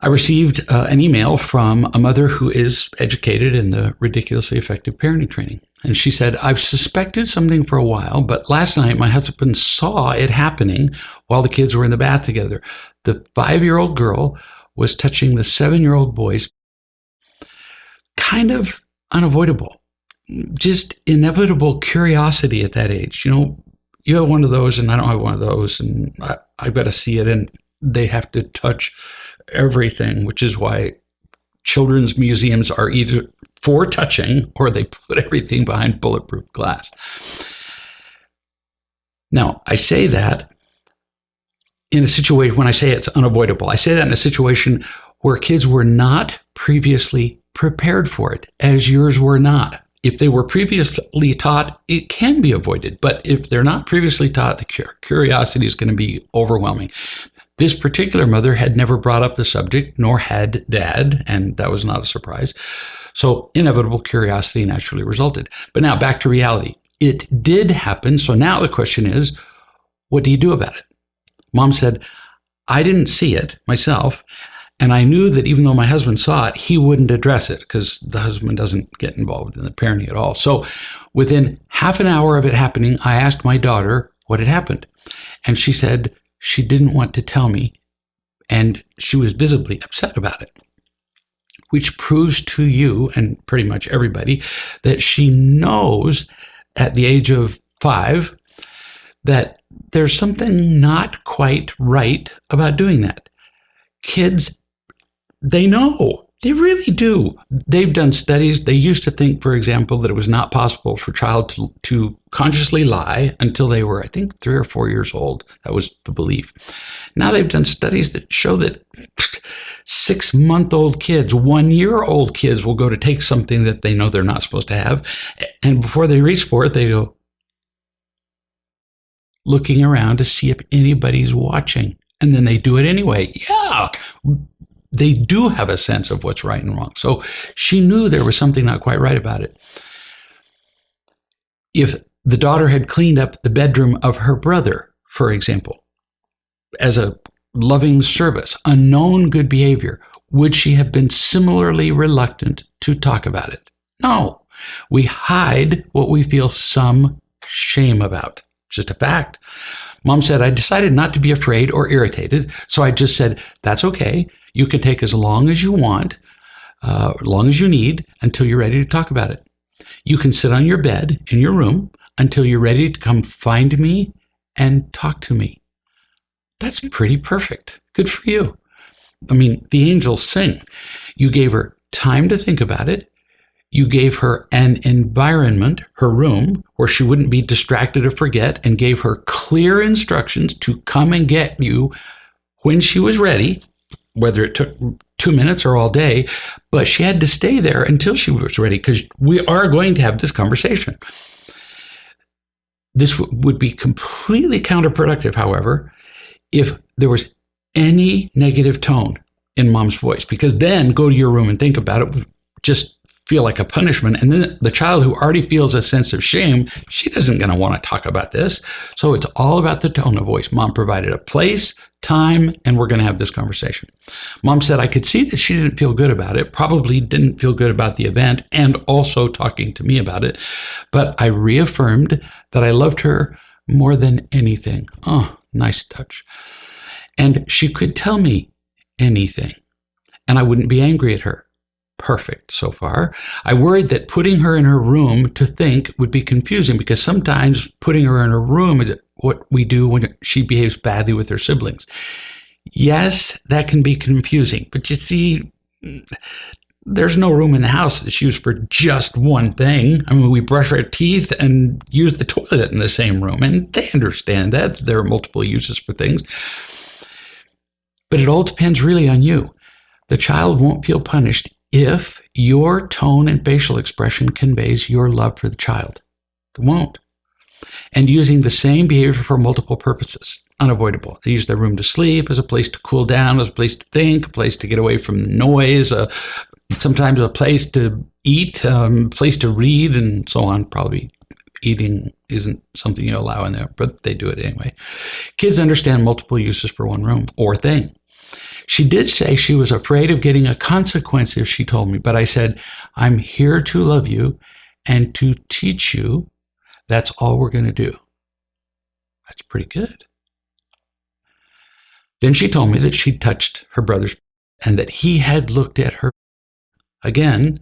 I received an email from a mother who is educated in the ridiculously effective parenting training. And she said, I've suspected something for a while, but last night my husband saw it happening while the kids were in the bath together. The 5-year-old girl was touching the 7-year-old boy's. Kind of unavoidable, just inevitable curiosity at that age. You have one of those and I don't have one of those, and I've got to see it, and they have to touch everything, which is why children's museums are either for touching or they put everything behind bulletproof glass. Now, I say that in a situation, when I say it's unavoidable, I say that in a situation where kids were not previously prepared for it, as yours were not. If they were previously taught, it can be avoided. But if they're not previously taught, the curiosity is going to be overwhelming. This particular mother had never brought up the subject, nor had dad, and that was not a surprise. So inevitable curiosity naturally resulted. But now back to reality. It did happen. So now the question is, what do you do about it? Mom said, I didn't see it myself. And I knew that even though my husband saw it, he wouldn't address it because the husband doesn't get involved in the parenting at all. So within half an hour of it happening, I asked my daughter what had happened. And she said she didn't want to tell me. And she was visibly upset about it, which proves to you and pretty much everybody that she knows at the age of 5 that there's something not quite right about doing that. Kids, they know. They really do. They've done studies. They used to think, for example, that it was not possible for a child to consciously lie until they were, I think, 3 or 4 years old. That was the belief. Now they've done studies that show that 6-month-old kids, 1-year-old kids will go to take something that they know they're not supposed to have. And before they reach for it, they go looking around to see if anybody's watching. And then they do it anyway. Yeah, they do have a sense of what's right and wrong. So she knew there was something not quite right about it. If the daughter had cleaned up the bedroom of her brother, for example, as a loving service, a known good behavior, would she have been similarly reluctant to talk about it? No. We hide what we feel some shame about. Just a fact. Mom said, I decided not to be afraid or irritated, so I just said, that's okay. You can take as long as you want, as long as you need, until you're ready to talk about it. You can sit on your bed in your room until you're ready to come find me and talk to me. That's pretty perfect. Good for you. I mean, the angels sing. You gave her time to think about it. You gave her an environment, her room, where she wouldn't be distracted or forget, and gave her clear instructions to come and get you when she was ready, whether it took 2 minutes or all day, but she had to stay there until she was ready because we are going to have this conversation. This would be completely counterproductive, however, if there was any negative tone in mom's voice, because then go to your room and think about it, just feel like a punishment. And then the child who already feels a sense of shame, she isn't going to want to talk about this. So it's all about the tone of voice. Mom provided a place, time, and we're going to have this conversation. Mom said, I could see that she didn't feel good about it, probably didn't feel good about the event and also talking to me about it. But I reaffirmed that I loved her more than anything. Oh, nice touch. And she could tell me anything, and I wouldn't be angry at her. Perfect so far. I worried that putting her in her room to think would be confusing because sometimes putting her in her room is what we do when she behaves badly with her siblings. Yes, that can be confusing, but you see, there's no room in the house that's used for just one thing. I mean, we brush our teeth and use the toilet in the same room, and they understand that there are multiple uses for things. But it all depends really on you. The child won't feel punished if your tone and facial expression conveys your love for the child. It won't. And using the same behavior for multiple purposes, unavoidable. They use their room to sleep, as a place to cool down, as a place to think, a place to get away from noise, sometimes a place to eat, a place to read, and so on. Probably eating isn't something you allow in there, but they do it anyway. Kids understand multiple uses for one room or thing. She did say she was afraid of getting a consequence if she told me, but I said, I'm here to love you and to teach you. That's all we're going to do. That's pretty good. Then she told me that she'd touched her brother's and that he had looked at her. Again,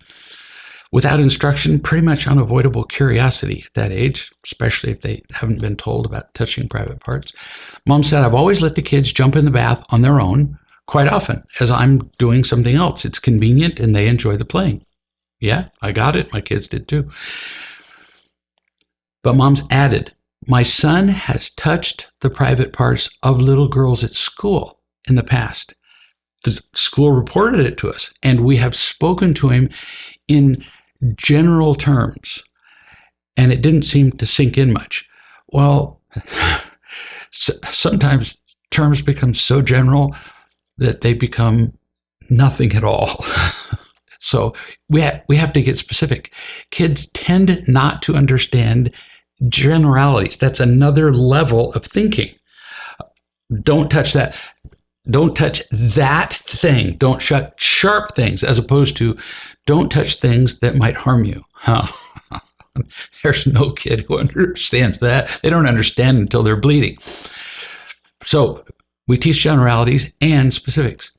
without instruction, pretty much unavoidable curiosity at that age, especially if they haven't been told about touching private parts. Mom said, I've always let the kids jump in the bath on their own, quite often, as I'm doing something else. It's convenient and they enjoy the playing. Yeah, I got it. My kids did too. But Mom's added, my son has touched the private parts of little girls at school in the past. The school reported it to us, and we have spoken to him in general terms, and it didn't seem to sink in much. Well, sometimes terms become so general that they become nothing at all. So we have to get specific. Kids tend not to understand generalities. That's another level of thinking. Don't touch that. Don't touch that thing. Don't touch sharp things, as opposed to don't touch things that might harm you. There's no kid who understands that. They don't understand until they're bleeding. So we teach generalities and specifics.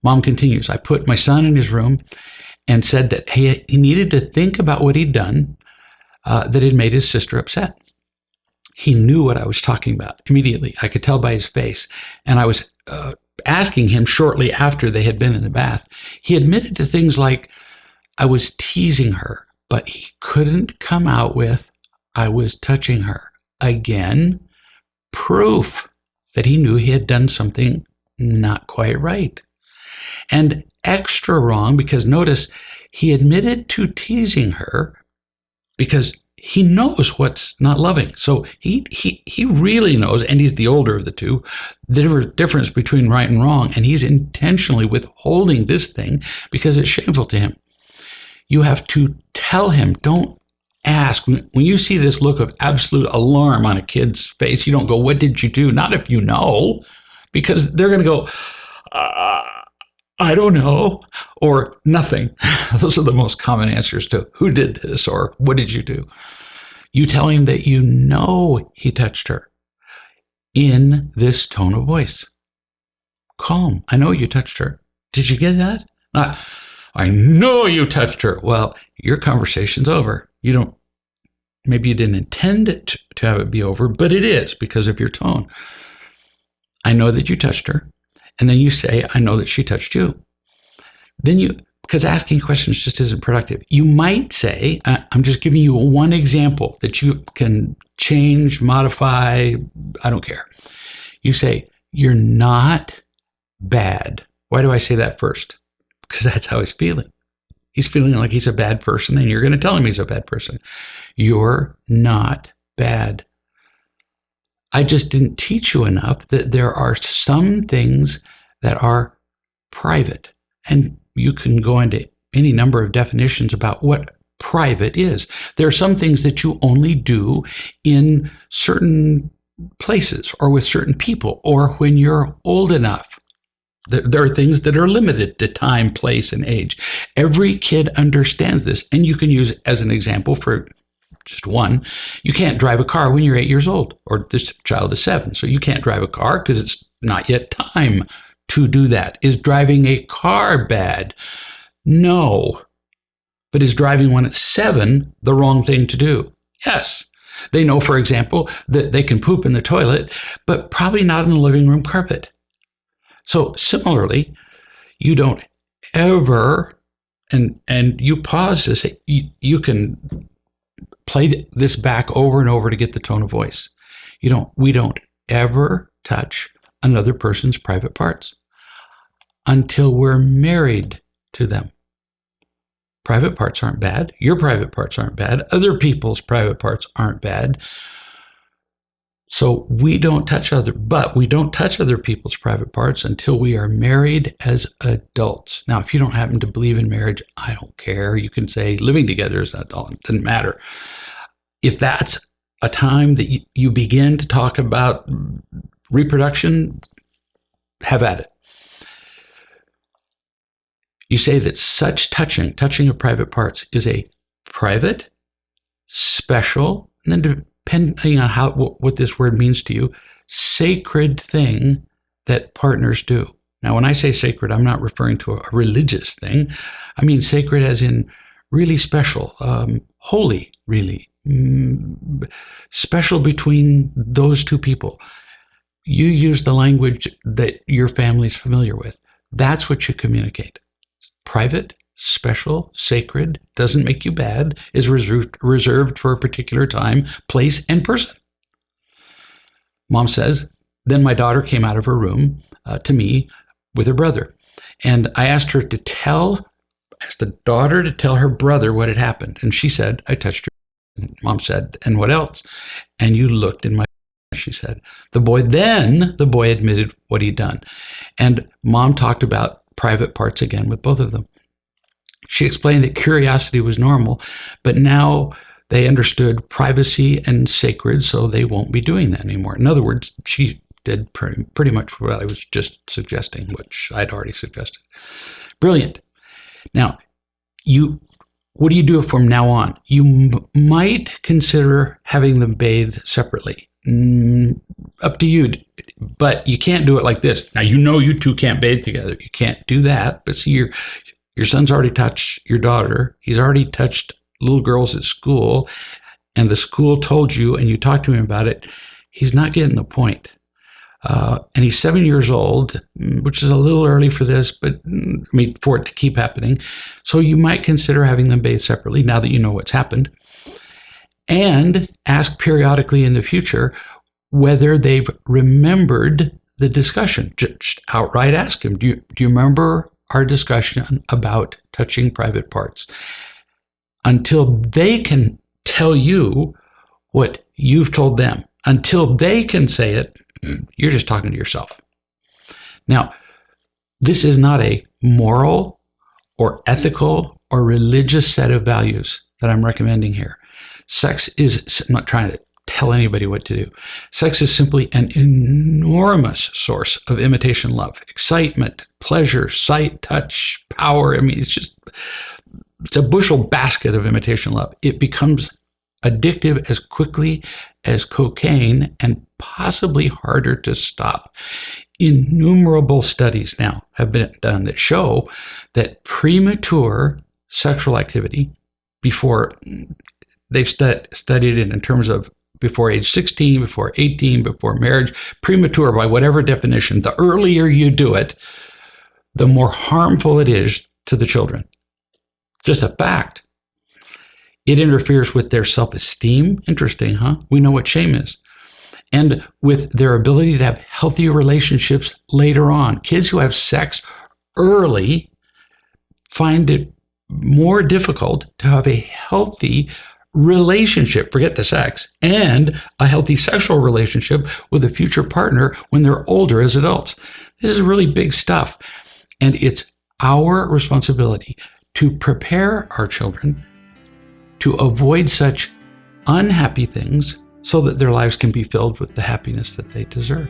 Mom continues, I put my son in his room and said that he needed to think about what he'd done that had made his sister upset. He knew what I was talking about immediately. I could tell by his face. And I was asking him shortly after they had been in the bath. He admitted to things like, I was teasing her, but he couldn't come out with, I was touching her. Again, proof that he knew he had done something not quite right. And extra wrong because notice he admitted to teasing her because he knows what's not loving. So he really knows, and he's the older of the two, the difference between right and wrong, and he's intentionally withholding this thing because it's shameful to him. You have to tell him, don't ask. When you see this look of absolute alarm on a kid's face, you don't go, what did you do? Not if you know, because they're going to go, I don't know, or nothing. Those are the most common answers to who did this or what did you do? You tell him that you know he touched her in this tone of voice. Calm. I know you touched her. Did you get that? I know you touched her. Well, your conversation's over. Maybe you didn't intend it to have it be over, but it is because of your tone. I know that you touched her. And then you say, I know that she touched you. Then because asking questions just isn't productive. You might say, I'm just giving you one example that you can change, modify, I don't care. You say, you're not bad. Why do I say that first? Because that's how he's feeling. He's feeling like he's a bad person, and you're going to tell him he's a bad person. You're not bad. I just didn't teach you enough that there are some things that are private. And you can go into any number of definitions about what private is. There are some things that you only do in certain places or with certain people or when you're old enough. There are things that are limited to time, place, and age. Every kid understands this. And you can use it as an example for just one. You can't drive a car when you're 8 years old, or this child is 7. So you can't drive a car because it's not yet time to do that. Is driving a car bad? No. But is driving one at 7 the wrong thing to do? Yes. They know, for example, that they can poop in the toilet, but probably not on the living room carpet. So similarly, you don't ever, and you pause to say, you can play this back over and over to get the tone of voice. We don't ever touch another person's private parts until we're married to them. Private parts aren't bad. Your private parts aren't bad. Other people's private parts aren't bad. So we don't touch other people's private parts until we are married as adults. Now, if you don't happen to believe in marriage, I don't care. You can say living together is an adult. It doesn't matter. If that's a time that you begin to talk about reproduction, have at it. You say that such touching of private parts, is a private, special, and then depending on what this word means to you, sacred thing that partners do. Now, when I say sacred, I'm not referring to a religious thing. I mean sacred as in really special, holy, really, special between those two people. You use the language that your family's familiar with. That's what you communicate. Private, special, sacred, doesn't make you bad, is reserved for a particular time, place, and person. Mom says, then my daughter came out of her room to me with her brother. And I asked the daughter to tell her brother what had happened. And she said, I touched her. And Mom said, and what else? And you looked in my, she said. The boy admitted what he'd done. And Mom talked about private parts again with both of them. She explained that curiosity was normal, but now they understood privacy and sacred, so they won't be doing that anymore. In other words, she did pretty much what I was just suggesting, which I'd already suggested. Brilliant. Now, what do you do from now on? You might consider having them bathe separately. Up to you, but you can't do it like this. Now, you two can't bathe together. You can't do that. But see, your son's already touched your daughter. He's already touched little girls at school, and the school told you, and you talked to him about it. He's not getting the point. And he's 7 years old, which is a little early for this, but for it to keep happening. So you might consider having them bathe separately now that you know what's happened. And ask periodically in the future whether they've remembered the discussion. Just outright ask him, do you remember our discussion about touching private parts? Until they can tell you what you've told them. Until they can say it, you're just talking to yourself. Now, this is not a moral or ethical or religious set of values that I'm recommending here. Sex is, I'm not trying to tell anybody what to do. Sex is simply an enormous source of imitation love, excitement, pleasure, sight, touch, power. I mean, it's a bushel basket of imitation love. It becomes addictive as quickly as cocaine and possibly harder to stop. Innumerable studies now have been done that show that premature sexual activity, before they've studied it in terms of before age 16, before 18, before marriage, premature by whatever definition, the earlier you do it, the more harmful it is to the children. Just a fact. It interferes with their self-esteem. Interesting, huh? We know what shame is. And with their ability to have healthy relationships later on. Kids who have sex early find it more difficult to have a healthy relationship, forget the sex, and a healthy sexual relationship with a future partner when they're older as adults. This is really big stuff. And it's our responsibility to prepare our children to avoid such unhappy things so that their lives can be filled with the happiness that they deserve.